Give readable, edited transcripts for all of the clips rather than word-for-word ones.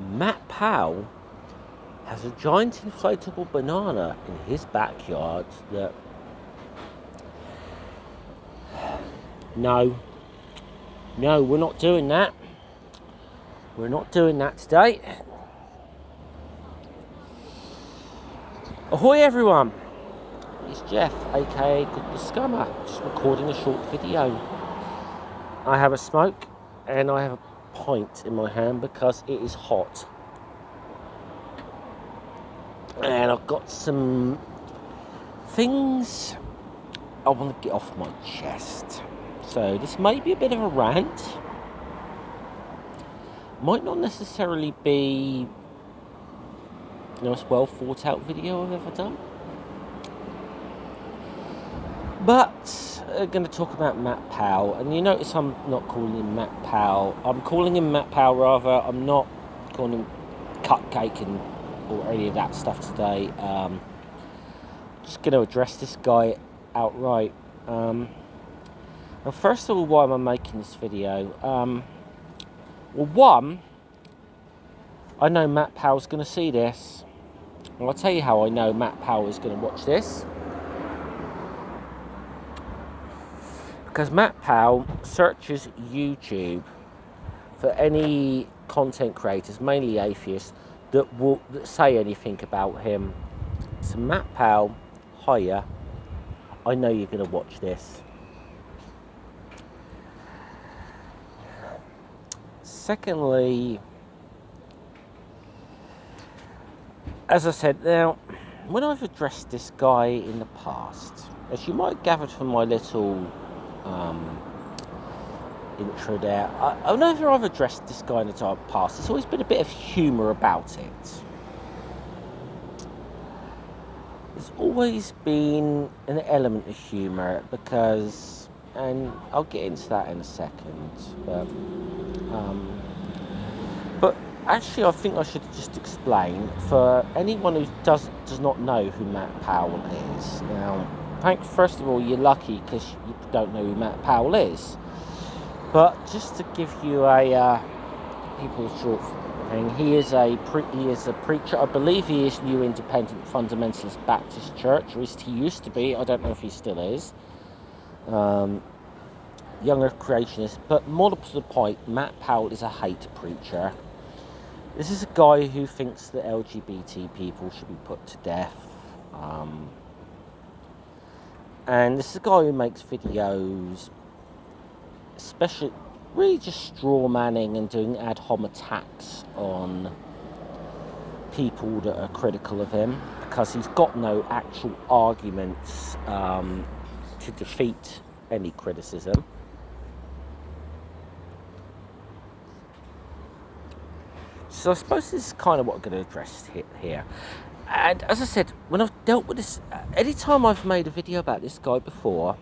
Matt Powell has a giant inflatable banana in his backyard that... No, we're not doing that. We're not doing that today. Ahoy everyone, it's Jeff, aka Good the Scummer, just recording a short video. I have a smoke and I have a pint in my hand because it is hot. And I've got some things I want to get off my chest. So this may be a bit of a rant. Might not necessarily be the most well thought out video I've ever done. But I'm going to talk about Matt Powell. And you notice I'm not calling him Matt Powell. I'm calling him Matt Powell rather. I'm not calling him Cupcake or any of that stuff today. Just going to address this guy outright. And first of all, why am I making this video? Well, one, I know Matt Powell's going to see this. And I'll tell you how I know Matt Powell is going to watch this. Because Matt Powell searches YouTube for any content creators, mainly atheists, that say anything about him. So Matt Powell, hiya, I know you're going to watch this. Secondly, as I said, now, when I've addressed this guy in the past, as you might have gathered from my little intro there, whenever I've addressed this guy in the past, there's always been a bit of humour about it. There's always been an element of humour because, and I'll get into that in a second, but actually I think I should just explain for anyone who does not know who Matt Powell is. Now, first of all, you're lucky because you don't know who Matt Powell is. But just to give you a people's short thing, he is a preacher. I believe he is New Independent Fundamentalist Baptist Church, or at least he used to be. I don't know if he still is. Younger creationist, but more to the point, Matt Powell is a hate preacher. This is a guy who thinks that LGBT people should be put to death. And this is a guy who makes videos, especially really just straw manning and doing ad hom attacks on people that are critical of him because he's got no actual arguments to defeat any criticism. So I suppose this is kind of what I'm going to address here. And as I said, when I've dealt with this, anytime I've made a video about this guy before,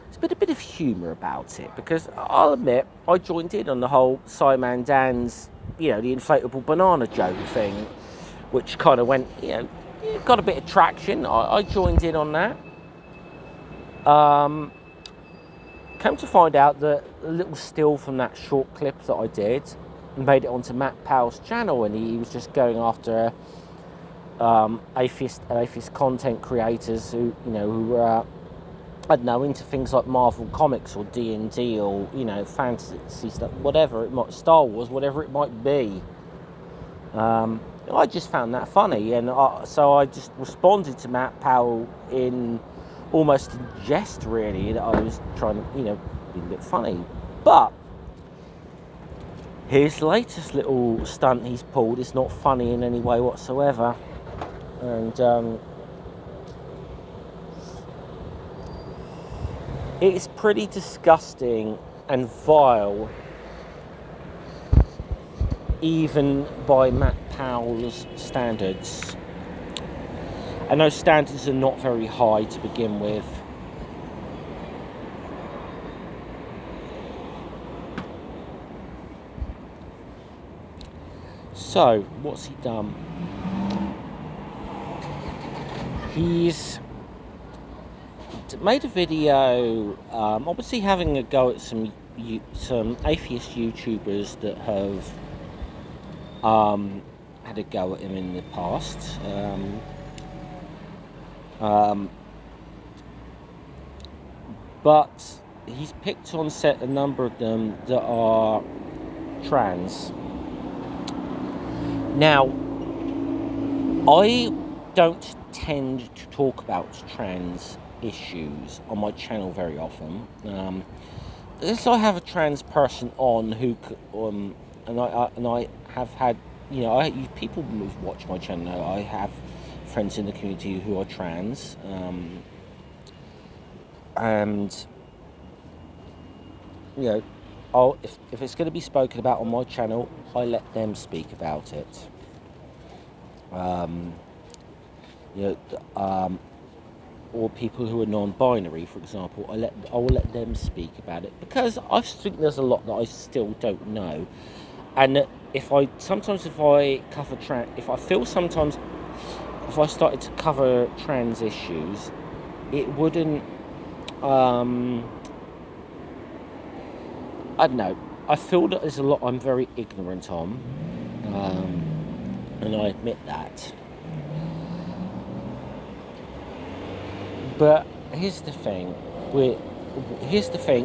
there's been a bit of humour about it. Because I'll admit, I joined in on the whole Simon Dan's, the inflatable banana joke thing, which kind of went, got a bit of traction. I joined in on that. Came to find out that a little still from that short clip that I did made it onto Matt Powell's channel, and he was just going after atheist content creators who were I don't know, into things like Marvel Comics or D&D or fantasy stuff, whatever it might, Star Wars, whatever it might be. I just found that funny, and so I just responded to Matt Powell in almost in jest, really, that I was trying to be a bit funny, but his latest little stunt he's pulled is not funny in any way whatsoever. And it's pretty disgusting and vile, even by Matt Powell's standards. And those standards are not very high to begin with. So, what's he done? He's made a video, obviously having a go at some atheist YouTubers that have had a go at him in the past. Um, but he's picked on set a number of them that are trans. Now, I don't tend to talk about trans issues on my channel very often. Unless I have a trans person on who, and I have had, people who watch my channel know I have friends in the community who are trans, and if it's going to be spoken about on my channel, I let them speak about it. Or people who are non-binary, for example, I will let them speak about it, because I think there's a lot that I still don't know, and if I started to cover trans issues, it wouldn't. I don't know. I feel that there's a lot I'm very ignorant on, and I admit that. But here's the thing.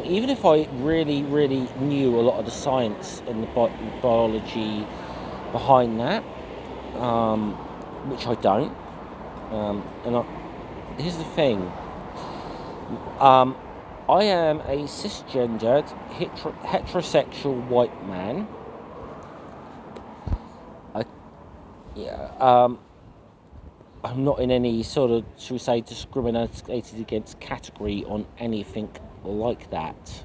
Even if I really, really knew a lot of the science and the biology behind that, which I don't, here's the thing. I am a cisgendered, heterosexual white man. I'm not in any sort of, shall we say, discriminated against category on anything like that.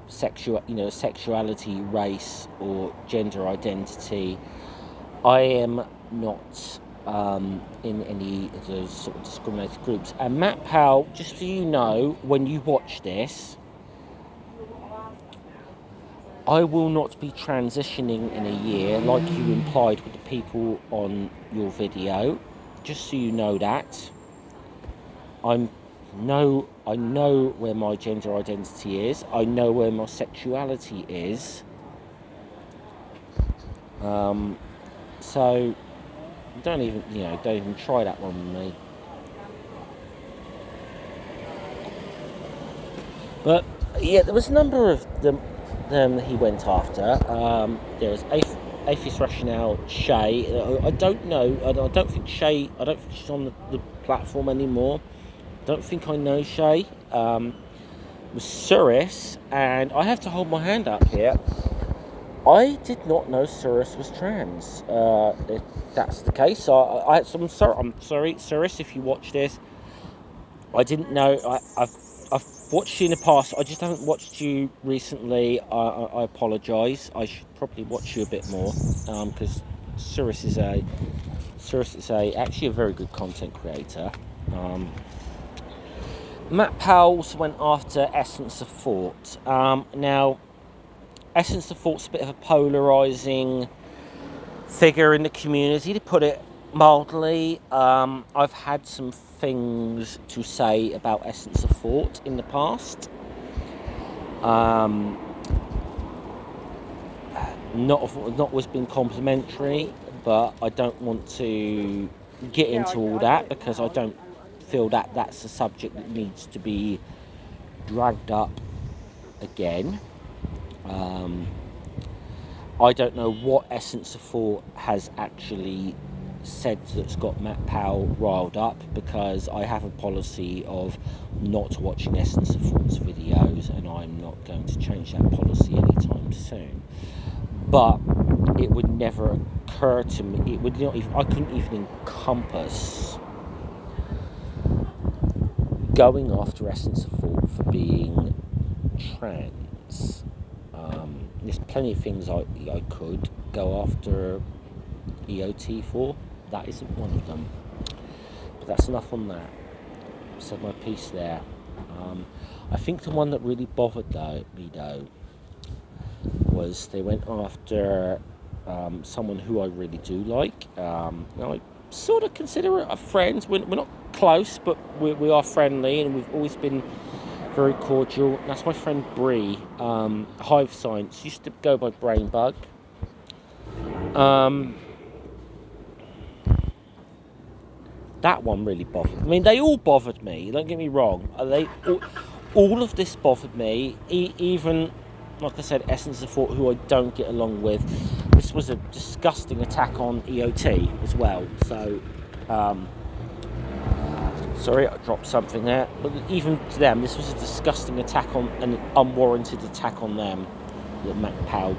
Sexuality, race, or gender identity. I am not in any of those sort of discriminated groups. And Matt Powell, just so you know, when you watch this, I will not be transitioning in a year like you implied with the people on your video. Just so you know that. I know where my gender identity is. I know where my sexuality is. So don't even try that one with me. But yeah, there was a number of them he went after. There was Atheist Rationale, Shay. I don't know. I don't think she's on the platform anymore. Don't think I know Shay. Was Suris, and I have to hold my hand up here. I did not know Suris was trans. If that's the case, I'm sorry, Suris, if you watch this. I didn't know. I've watched you in the past. I just haven't watched you recently. I apologise. I should probably watch you a bit more, because Suris is actually a very good content creator. Matt Powell also went after Essence of Thought. Now, Essence of Thought's a bit of a polarising figure in the community, to put it mildly. I've had some things to say about Essence of Thought in the past. Not always been complimentary, but I don't want to get into all that, because I don't feel that that's a subject that needs to be dragged up again. I don't know what Essence of Thought has actually said that's got Matt Powell riled up, because I have a policy of not watching Essence of Thought's videos, and I'm not going to change that policy anytime soon. But it would never occur to me, I couldn't even encompass going after Essence of Thought for being trans. There's plenty of things I could go after EOT for. That isn't one of them. But that's enough on that. Said my piece there. I think the one that really bothered me though was they went after someone who I really do like. I sort of consider it a friend. We're not close, but we are friendly, and we've always been very cordial. That's my friend Bree. Hive Science, used to go by Brainbug. That one really bothered. I mean, they all bothered me. Don't get me wrong. All of this bothered me. Even, like I said, Essence of Thought, who I don't get along with. This was a disgusting attack on EOT as well. So, sorry, I dropped something there. But even to them, this was a disgusting attack on, an unwarranted attack on them that Matt Powell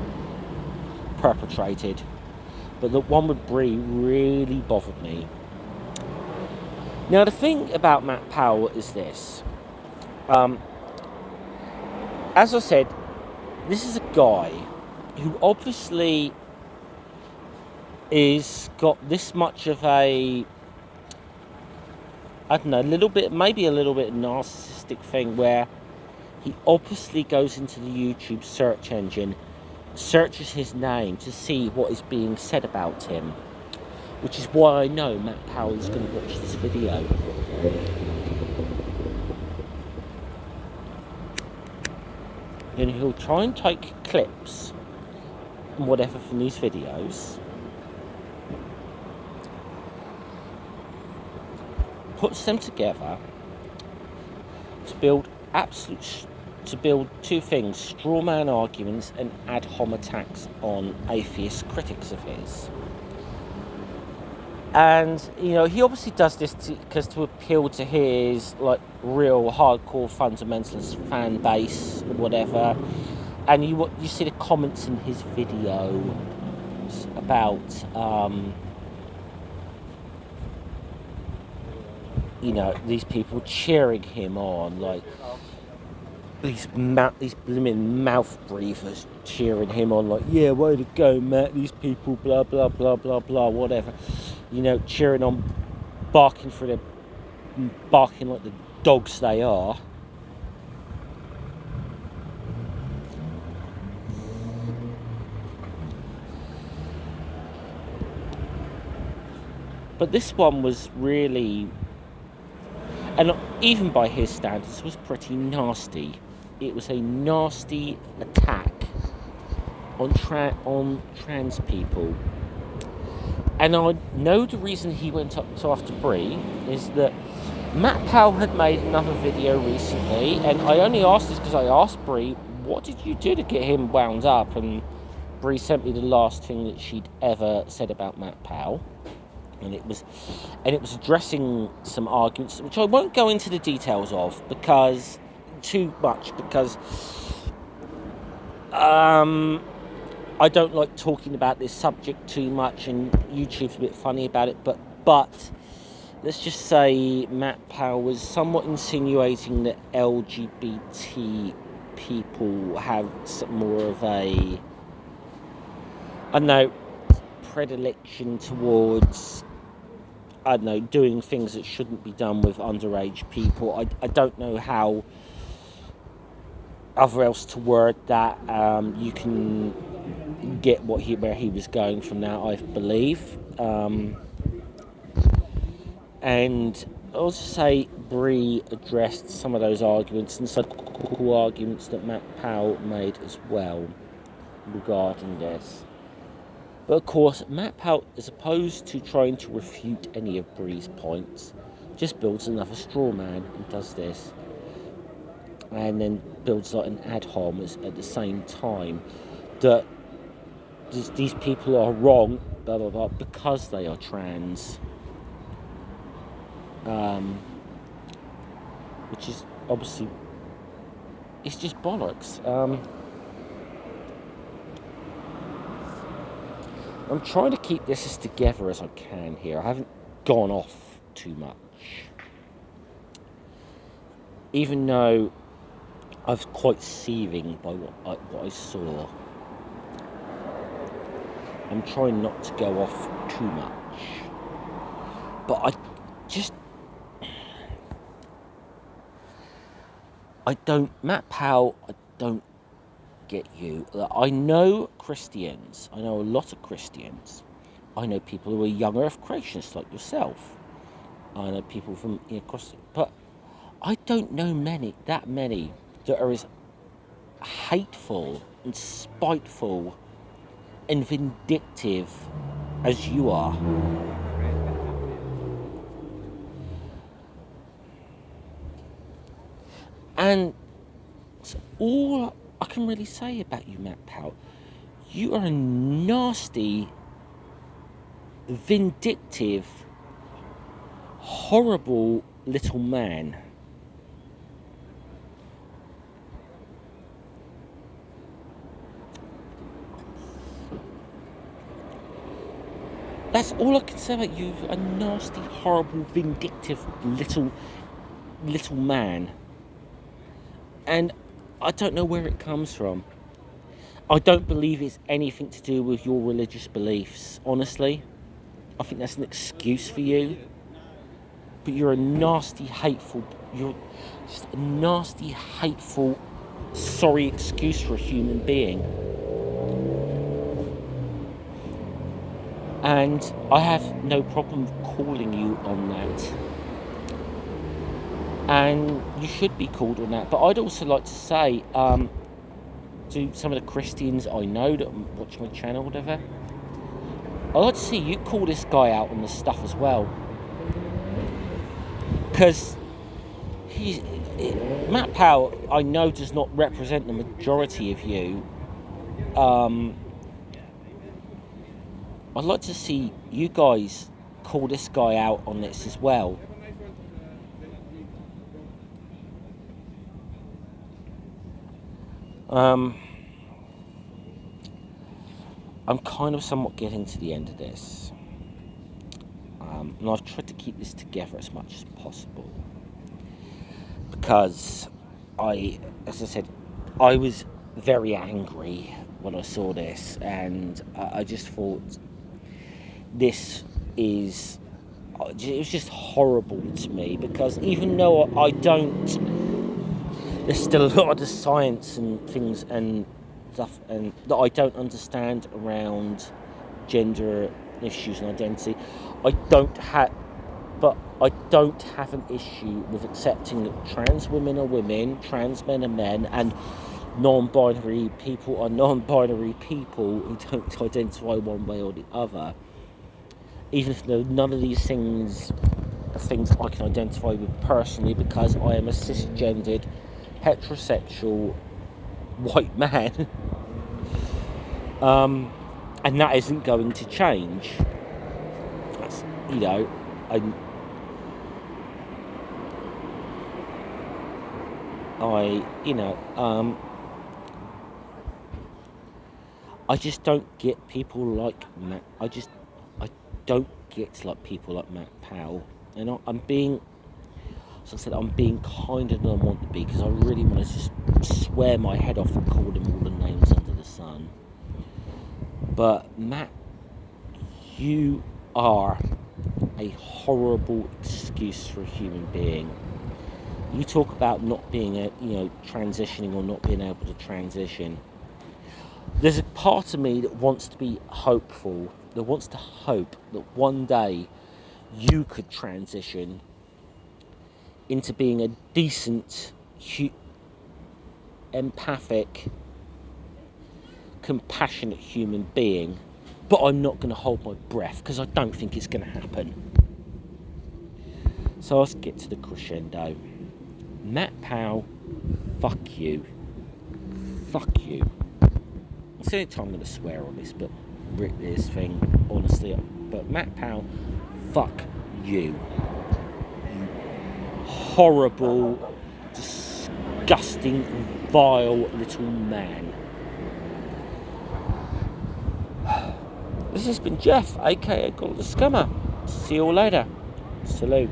perpetrated. But the one with Bree really bothered me. Now, the thing about Matt Powell is this. As I said, this is a guy who obviously is got this much of a, I don't know, maybe a little bit narcissistic thing where he obviously goes into the YouTube search engine, searches his name to see what is being said about him. Which is why I know Matt Powell is going to watch this video. And he'll try and take clips and whatever from these videos, puts them together to build two things: straw man arguments and ad hom attacks on atheist critics of his. And, he obviously does this because to appeal to his, real hardcore fundamentalist fan base, or whatever. And you see the comments in his video about, these people cheering him on, these blooming mouth breathers cheering him on, yeah, way to go, Matt, these people, blah, blah, blah, blah, blah, whatever. Cheering on, barking like the dogs they are. But this one was really, and even by his standards, was pretty nasty. It was a nasty attack on trans people. And I know the reason he went up to after Bree is that Matt Powell had made another video recently, and I only asked this because I asked Bree, what did you do to get him wound up? And Bree sent me the last thing that she'd ever said about Matt Powell. And it was addressing some arguments, which I won't go into the details of because I don't like talking about this subject too much, and YouTube's a bit funny about it, but let's just say Matt Powell was somewhat insinuating that LGBT people have more of a, I don't know, predilection towards, I don't know, doing things that shouldn't be done with underage people. I don't know how other else to word that. You can get where he was going from that, I believe. And I'll just say Bree addressed some of those arguments and some cool arguments that Matt Powell made as well regarding this. But of course, Matt Powell, as opposed to trying to refute any of Bree's points, just builds another straw man and does this. And then builds an ad hom at the same time that these people are wrong, blah, blah, blah, because they are trans. Which is obviously, it's just bollocks. I'm trying to keep this as together as I can here. I haven't gone off too much. Even though I was quite seething by what I saw. I'm trying not to go off too much. But Matt Powell, I don't get you. I know Christians. I know a lot of Christians. I know people who are young Earth creationists like yourself. I know people from across, but I don't know that many that are as hateful and spiteful and vindictive as you are. And that's all I can really say about you, Matt Powell. You are a nasty, vindictive, horrible little man. That's all I can say about you. A nasty, horrible, vindictive little man. And I don't know where it comes from. I don't believe it's anything to do with your religious beliefs, honestly. I think that's an excuse for you. But you're a nasty, you're just a nasty, hateful, sorry excuse for a human being. And I have no problem calling you on that. And you should be called on that. But I'd also like to say to some of the Christians I know that watch my channel, whatever, I'd like to see you call this guy out on this stuff as well. Because Matt Powell, I know, does not represent the majority of you. I'd like to see you guys call this guy out on this as well. I'm kind of somewhat getting to the end of this. And I've tried to keep this together as much as possible. Because as I said, I was very angry when I saw this. And I just thought it was just horrible to me. Because even though there's still a lot of the science and things and stuff and that I don't understand around gender issues and identity. I don't have an issue with accepting that trans women are women, trans men are men, and non-binary people are non-binary people who don't identify one way or the other. Even if none of these things are things I can identify with personally, because I am a cisgendered, heterosexual white man. And that isn't going to change. That's, I just don't get people like Matt. I don't get like people like Matt Powell. And I'm being kinder than I want to be, because I really want to just swear my head off and call him all the names under the sun. But Matt, you are a horrible excuse for a human being. You talk about not being transitioning or not being able to transition. There's a part of me that wants to be hopeful, that wants to hope that one day you could transition into being a decent, empathic, compassionate human being. But I'm not going to hold my breath, because I don't think it's going to happen. So let's get to the crescendo. Matt Powell, fuck you. Fuck you. It's the only time I'm going to swear on this, but this thing, honestly. But Matt Powell, fuck you. You horrible, disgusting, vile little man. This has been Jeff, aka Golden Scummer. See you all later. Salute.